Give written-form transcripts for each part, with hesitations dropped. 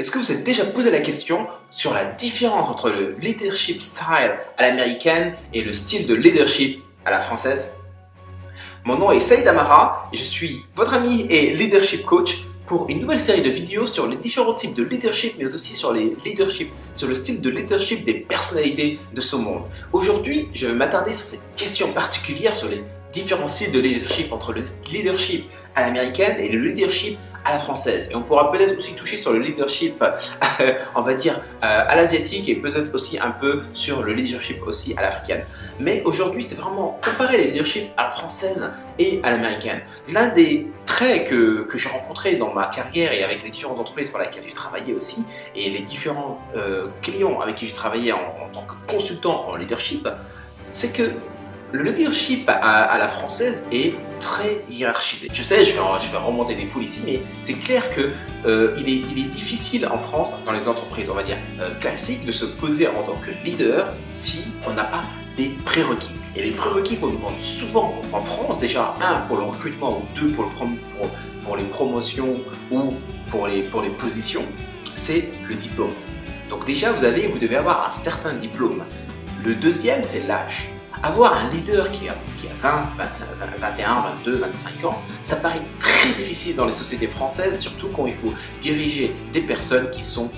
Est-ce que vous êtes déjà posé la question sur la différence entre le leadership style à l'américaine et le style de leadership à la française? Mon nom est Saïd Amara et je suis votre ami et leadership coach pour une nouvelle série de vidéos sur les différents types de leadership, mais aussi sur le style de leadership des personnalités de ce monde. Aujourd'hui, je vais m'attarder sur cette question particulière sur les différents styles de leadership entre le leadership à l'américaine et le leadership à la française. Et on pourra peut-être aussi toucher sur le leadership, on va dire, à l'asiatique et peut-être aussi un peu sur le leadership aussi à l'africaine. Mais aujourd'hui, c'est vraiment comparer les leaderships à la française et à l'américaine. L'un des traits que j'ai rencontrés dans ma carrière et avec les différentes entreprises pour lesquelles j'ai travaillé aussi et les différents clients avec qui j'ai travaillé en tant que consultant en leadership, c'est que le leadership à la française est très hiérarchisé. Je sais, je vais remonter des foules ici, mais c'est clair que il est difficile en France, dans les entreprises, on va dire, classiques, de se poser en tant que leader si on n'a pas des prérequis. Et les prérequis qu'on nous demande souvent en France, déjà, un, pour le recrutement, ou deux, pour les promotions ou pour les positions, c'est le diplôme. Donc déjà, vous devez avoir un certain diplôme. Le deuxième, c'est l'âge. Avoir un leader qui a 20, 21, 22, 25 ans, ça paraît très difficile dans les sociétés françaises, surtout quand il faut diriger des personnes qui sont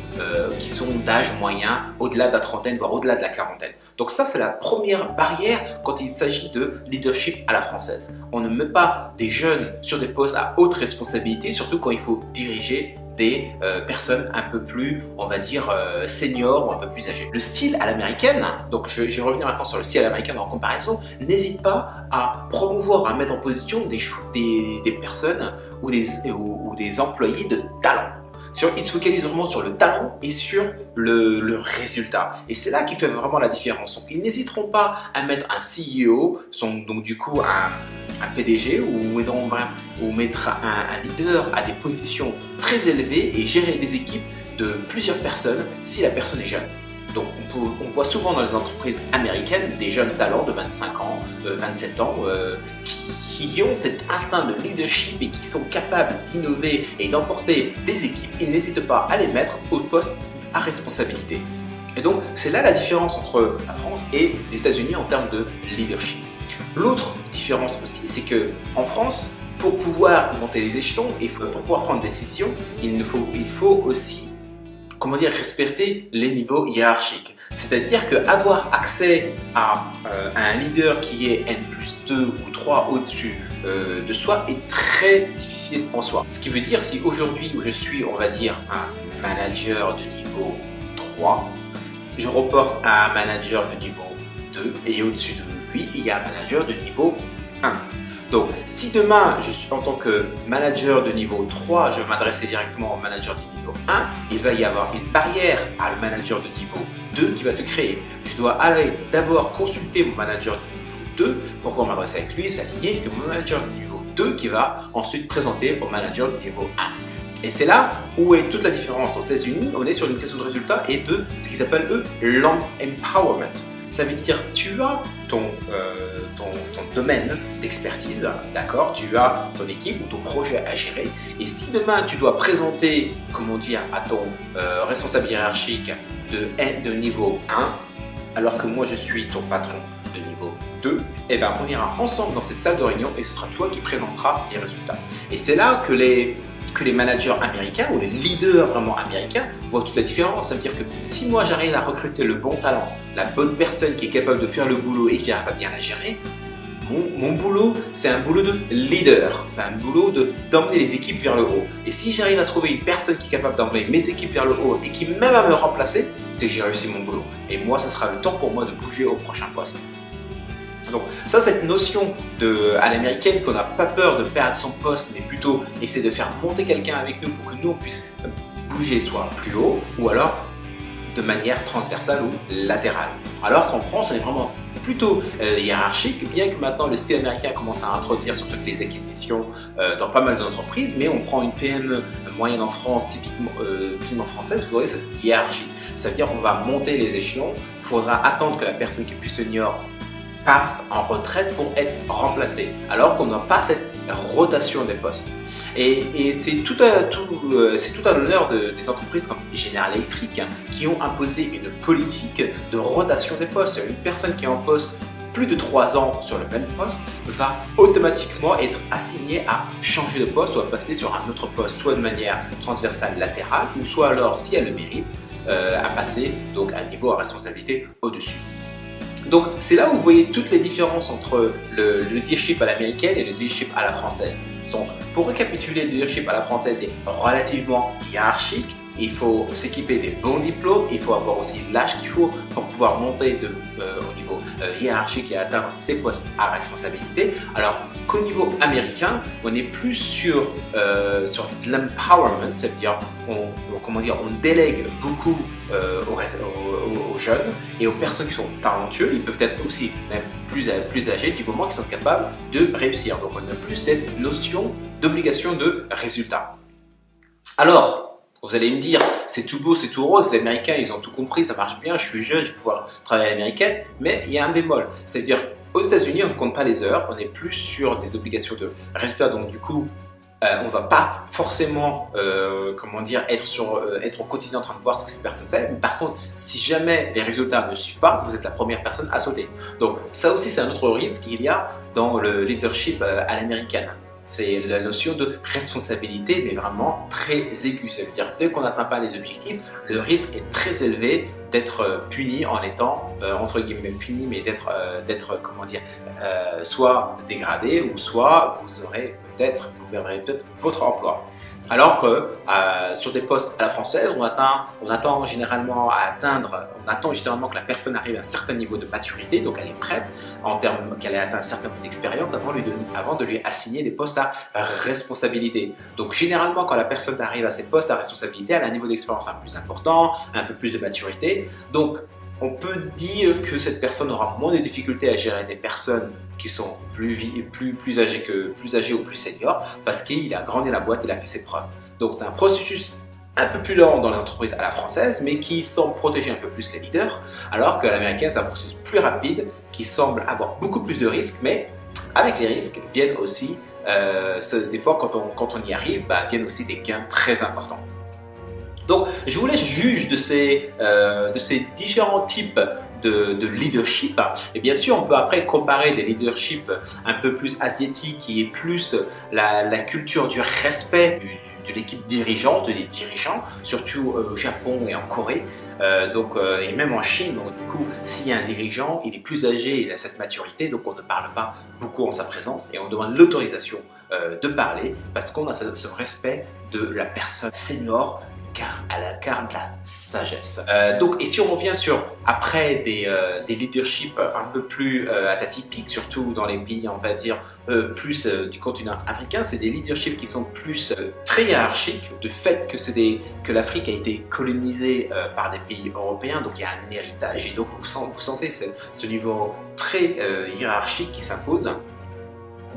d'âge moyen, au-delà de la trentaine, voire au-delà de la quarantaine. Donc ça, c'est la première barrière quand il s'agit de leadership à la française. On ne met pas des jeunes sur des postes à haute responsabilité, surtout quand il faut diriger des personnes un peu plus, on va dire, seniors ou un peu plus âgées. Le style à l'américaine, donc je vais revenir maintenant sur le style à l'américaine en comparaison, n'hésite pas à promouvoir, à mettre en position des personnes ou des employés de talent. Il se focalise vraiment sur le talent et sur le résultat. Et c'est là qu'il fait vraiment la différence. Donc, ils n'hésiteront pas à mettre un CEO, donc du coup un PDG ou mettre un leader à des positions très élevées et gérer des équipes de plusieurs personnes si la personne est jeune. Donc on voit souvent dans les entreprises américaines des jeunes talents de 25 ans, 27 ans qui ont cet instinct de leadership et qui sont capables d'innover et d'emporter des équipes. Ils n'hésitent pas à les mettre au poste à responsabilité. Et donc c'est là la différence entre la France et les États-Unis en termes de leadership. L'autre différence aussi, c'est que en France, pour pouvoir monter les échelons et pour pouvoir prendre des décisions, il faut aussi, comment dire, respecter les niveaux hiérarchiques. C'est-à-dire qu'avoir accès à un leader qui est N+2 ou 3 au-dessus de soi est très difficile en soi. Ce qui veut dire, si aujourd'hui je suis, on va dire, un manager de niveau 3, je reporte à un manager de niveau 2 et au-dessus de lui, il y a un manager de niveau 1. Donc, si demain, je suis en tant que manager de niveau 3, je vais m'adresser directement au manager de niveau 1, il va y avoir une barrière à le manager de niveau 2 qui va se créer. Je dois aller d'abord consulter mon manager de niveau 2 pour pouvoir m'adresser avec lui et s'aligner. C'est mon manager de niveau 2 qui va ensuite présenter au manager de niveau 1. Et c'est là où est toute la différence. Aux États-Unis, on est sur une question de résultat et de ce qu'ils appellent eux l'empowerment. Ça veut dire tu as ton domaine d'expertise, d'accord? Tu as ton équipe ou ton projet à gérer. Et si demain tu dois présenter, comment dire, à ton responsable hiérarchique de niveau 1, alors que moi je suis ton patron de niveau 2, eh bien on ira ensemble dans cette salle de réunion et ce sera toi qui présenteras les résultats. Et c'est là que les managers américains ou les leaders vraiment américains voient toute la différence. Ça veut dire que si moi j'arrive à recruter le bon talent, la bonne personne qui est capable de faire le boulot et qui arrive à bien la gérer, mon boulot, c'est un boulot de leader, c'est un boulot d'emmener les équipes vers le haut. Et si j'arrive à trouver une personne qui est capable d'emmener mes équipes vers le haut et qui même va me remplacer, c'est que j'ai réussi mon boulot. Et moi, ce sera le temps pour moi de bouger au prochain poste. Donc ça, cette notion à l'américaine qu'on n'a pas peur de perdre son poste, mais plutôt essayer de faire monter quelqu'un avec nous pour que nous on puisse bouger soit plus haut ou alors de manière transversale ou latérale. Alors qu'en France, on est vraiment plutôt hiérarchique, bien que maintenant le style américain commence à introduire sur toutes les acquisitions dans pas mal d'entreprises, mais on prend une PME moyenne en France, typiquement française, vous voyez cette hiérarchie. Ça veut dire qu'on va monter les échelons, il faudra attendre que la personne qui est plus senior passe en retraite pour être remplacé. Alors qu'on n'a pas cette rotation des postes. Et c'est tout à l'honneur des entreprises comme General Electric qui ont imposé une politique de rotation des postes. Une personne qui est en poste plus de 3 ans sur le même poste va automatiquement être assignée à changer de poste ou à passer sur un autre poste, soit de manière transversale latérale, ou soit alors, si elle le mérite, à passer donc à un niveau à responsabilité au-dessus. Donc c'est là où vous voyez toutes les différences entre le leadership à l'américaine et le leadership à la française. Donc, pour récapituler, le leadership à la française est relativement hiérarchique. Il faut s'équiper des bons diplômes, il faut avoir aussi l'âge qu'il faut pour pouvoir monter au niveau hiérarchique et atteindre ces postes à responsabilité. Alors qu'au niveau américain, on est plus sur de l'empowerment, c'est-à-dire on délègue beaucoup aux jeunes et aux personnes qui sont talentueux. Ils peuvent être aussi même plus âgés du moment qu'ils sont capables de réussir. Donc on n'a plus cette notion d'obligation de résultat. Alors, vous allez me dire, c'est tout beau, c'est tout rose, les Américains, ils ont tout compris, ça marche bien, je suis jeune, je vais pouvoir travailler à l'américaine, mais il y a un bémol. C'est-à-dire, aux États-Unis, on ne compte pas les heures, on est plus sur des obligations de résultats, donc du coup, on ne va pas forcément être au quotidien en train de voir ce que cette personne fait. Mais par contre, si jamais les résultats ne suivent pas, vous êtes la première personne à sauter. Donc ça aussi, c'est un autre risque qu'il y a dans le leadership à l'américaine. C'est la notion de responsabilité, mais vraiment très aiguë. Ça veut dire dès qu'on n'atteint pas les objectifs, le risque est très élevé d'être puni en étant, entre guillemets, puni, mais d'être soit dégradé ou soit vous perdrez peut-être votre emploi. Alors que sur des postes à la française, on attend généralement que la personne arrive à un certain niveau de maturité, donc elle est prête en termes qu'elle ait atteint un certain niveau d'expérience avant de lui assigner des postes à responsabilité. Donc généralement, quand la personne arrive à ces postes à responsabilité, elle a un niveau d'expérience un peu plus important, un peu plus de maturité. Donc on peut dire que cette personne aura moins de difficultés à gérer des personnes qui sont plus âgées ou plus seniors parce qu'il a grandi la boîte, il a fait ses preuves. Donc c'est un processus un peu plus lent dans les entreprises à la française, mais qui semble protéger un peu plus les leaders, alors que l'américaine, c'est un processus plus rapide qui semble avoir beaucoup plus de risques, mais avec les risques viennent aussi, des fois quand on y arrive, viennent aussi des gains très importants. Donc, je vous laisse juge de ces différents types de leadership. Et bien sûr, on peut après comparer les leaderships un peu plus asiatiques qui est plus la culture du respect de l'équipe dirigeante, des dirigeants, surtout au Japon et en Corée. Et même en Chine, donc du coup, s'il y a un dirigeant, il est plus âgé, il a cette maturité, donc on ne parle pas beaucoup en sa présence et on demande l'autorisation de parler parce qu'on a ce respect de la personne senior car elle incarne la sagesse. Et si on revient après des leaderships un peu plus atypiques, surtout dans les pays, on va dire, plus du continent africain, c'est des leaderships qui sont plus très hiérarchiques, du fait que l'Afrique a été colonisée par des pays européens, donc il y a un héritage, et donc vous sentez ce niveau très hiérarchique qui s'impose,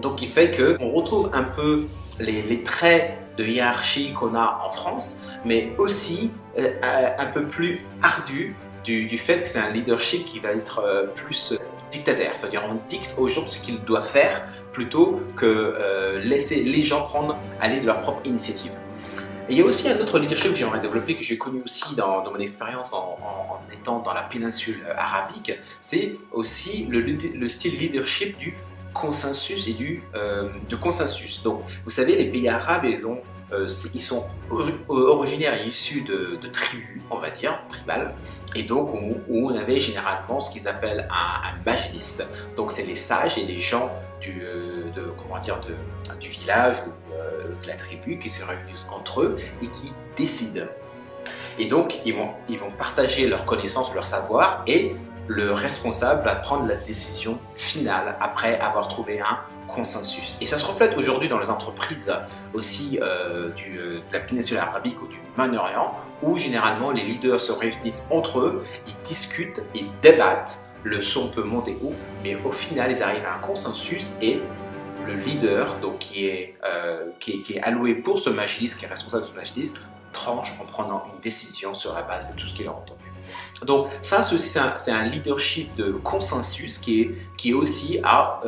donc qui fait qu'on retrouve un peu les traits de hiérarchie qu'on a en France, mais aussi un peu plus ardu du fait que c'est un leadership qui va être plus dictataire, c'est-à-dire on dicte aux gens ce qu'ils doivent faire plutôt que laisser les gens aller de leur propre initiative. Et il y a aussi un autre leadership que j'aimerais développer, que j'ai connu aussi dans mon expérience en étant dans la péninsule arabique, c'est aussi le style leadership du consensus et de consensus. Donc, vous savez, les pays arabes, ils sont originaires et issus de tribus, on va dire, tribales, et donc où on avait généralement ce qu'ils appellent un majlis. Donc, c'est les sages et les gens du village ou de la tribu qui se réunissent entre eux et qui décident. Et donc, ils vont partager leurs connaissances, leur savoir, et le responsable va prendre la décision finale après avoir trouvé un consensus. Et ça se reflète aujourd'hui dans les entreprises aussi de la péninsule arabique ou du Moyen-Orient, où généralement les leaders se réunissent entre eux, ils discutent, ils débattent, le son peut monter haut, mais au final ils arrivent à un consensus et le leader, donc qui est alloué pour ce majlis, qui est responsable de ce majlis, tranche en prenant une décision sur la base de tout ce qu'il a entendu. Donc ça aussi c'est un leadership de consensus qui est aussi à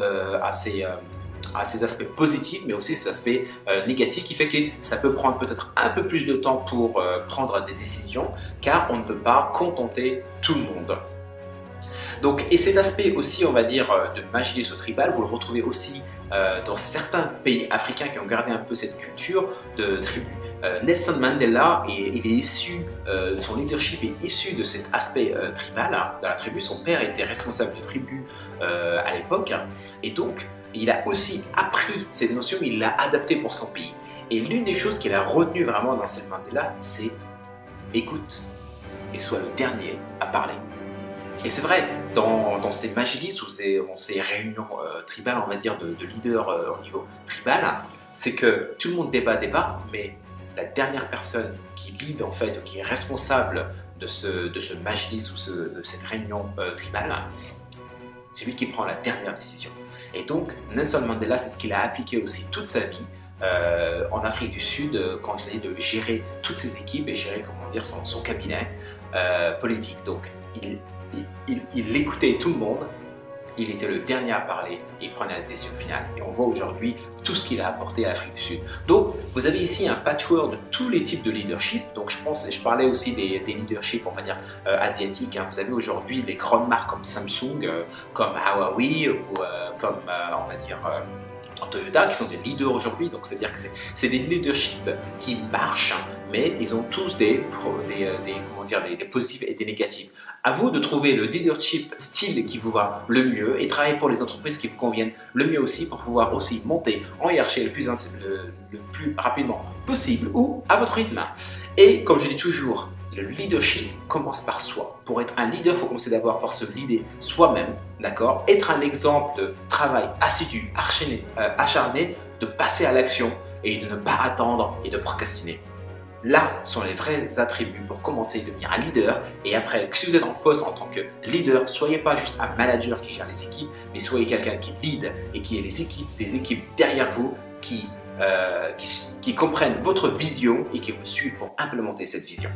a ses aspects positifs, mais aussi ses aspects négatifs, qui fait que ça peut prendre peut-être un peu plus de temps pour prendre des décisions, car on ne peut pas contenter tout le monde. Donc, et cet aspect aussi, on va dire, de Majlis au tribal, vous le retrouvez aussi dans certains pays africains qui ont gardé un peu cette culture de tribu. Nelson Mandela, il est issu, son leadership est issu de cet aspect tribal dans la tribu. Son père était responsable de tribu à l'époque, et donc il a aussi appris cette notion, il l'a adaptée pour son pays. Et l'une des choses qu'il a retenues vraiment dans Nelson Mandela, c'est écoute et sois le dernier à parler. Et c'est vrai, dans ces majlis ou dans ces réunions tribales, on va dire, de leaders au niveau tribal, c'est que tout le monde débat, mais la dernière personne qui lead en fait, qui est responsable de ce majlis ou de cette réunion tribale, c'est lui qui prend la dernière décision. Et donc, Nelson Mandela, c'est ce qu'il a appliqué aussi toute sa vie en Afrique du Sud, quand il s'agit de gérer toutes ses équipes et gérer, comment dire, son cabinet politique. Donc, il écoutait tout le monde, il était le dernier à parler et il prenait la décision finale. Et on voit aujourd'hui tout ce qu'il a apporté à l'Afrique du Sud. Donc, vous avez ici un patchwork de tous les types de leadership. Donc, je parlais aussi des leaderships, on va dire, asiatiques. Vous avez aujourd'hui les grandes marques comme Samsung, comme Huawei ou comme, on va dire, Toyota, qui sont des leaders aujourd'hui. Donc, c'est-à-dire que c'est des leaderships qui marchent, mais ils ont tous des positifs et des négatifs. À vous de trouver le leadership style qui vous va le mieux et travailler pour les entreprises qui vous conviennent le mieux aussi pour pouvoir aussi monter en hiérarchie le plus rapidement possible ou à votre rythme. Et comme je dis toujours, le leadership commence par soi. Pour être un leader, il faut commencer d'abord par se leader soi-même, d'accord? Être un exemple de travail assidu, acharné, de passer à l'action et de ne pas attendre et de procrastiner. Là sont les vrais attributs pour commencer à devenir un leader. Et après, si vous êtes en poste en tant que leader, soyez pas juste un manager qui gère les équipes, mais soyez quelqu'un qui lead et qui ait des équipes derrière vous qui comprennent votre vision et qui vous suivent pour implémenter cette vision.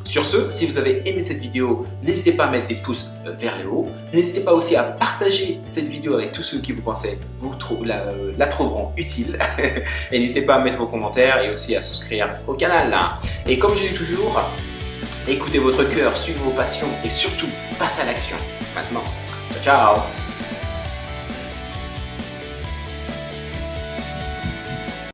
Sur ce, si vous avez aimé cette vidéo, n'hésitez pas à mettre des pouces vers le haut. N'hésitez pas aussi à partager cette vidéo avec tous ceux qui vous pensez la trouveront utile. Et n'hésitez pas à mettre vos commentaires et aussi à souscrire au canal. Et comme je dis toujours, écoutez votre cœur, suivez vos passions et surtout, passez à l'action. Maintenant, ciao!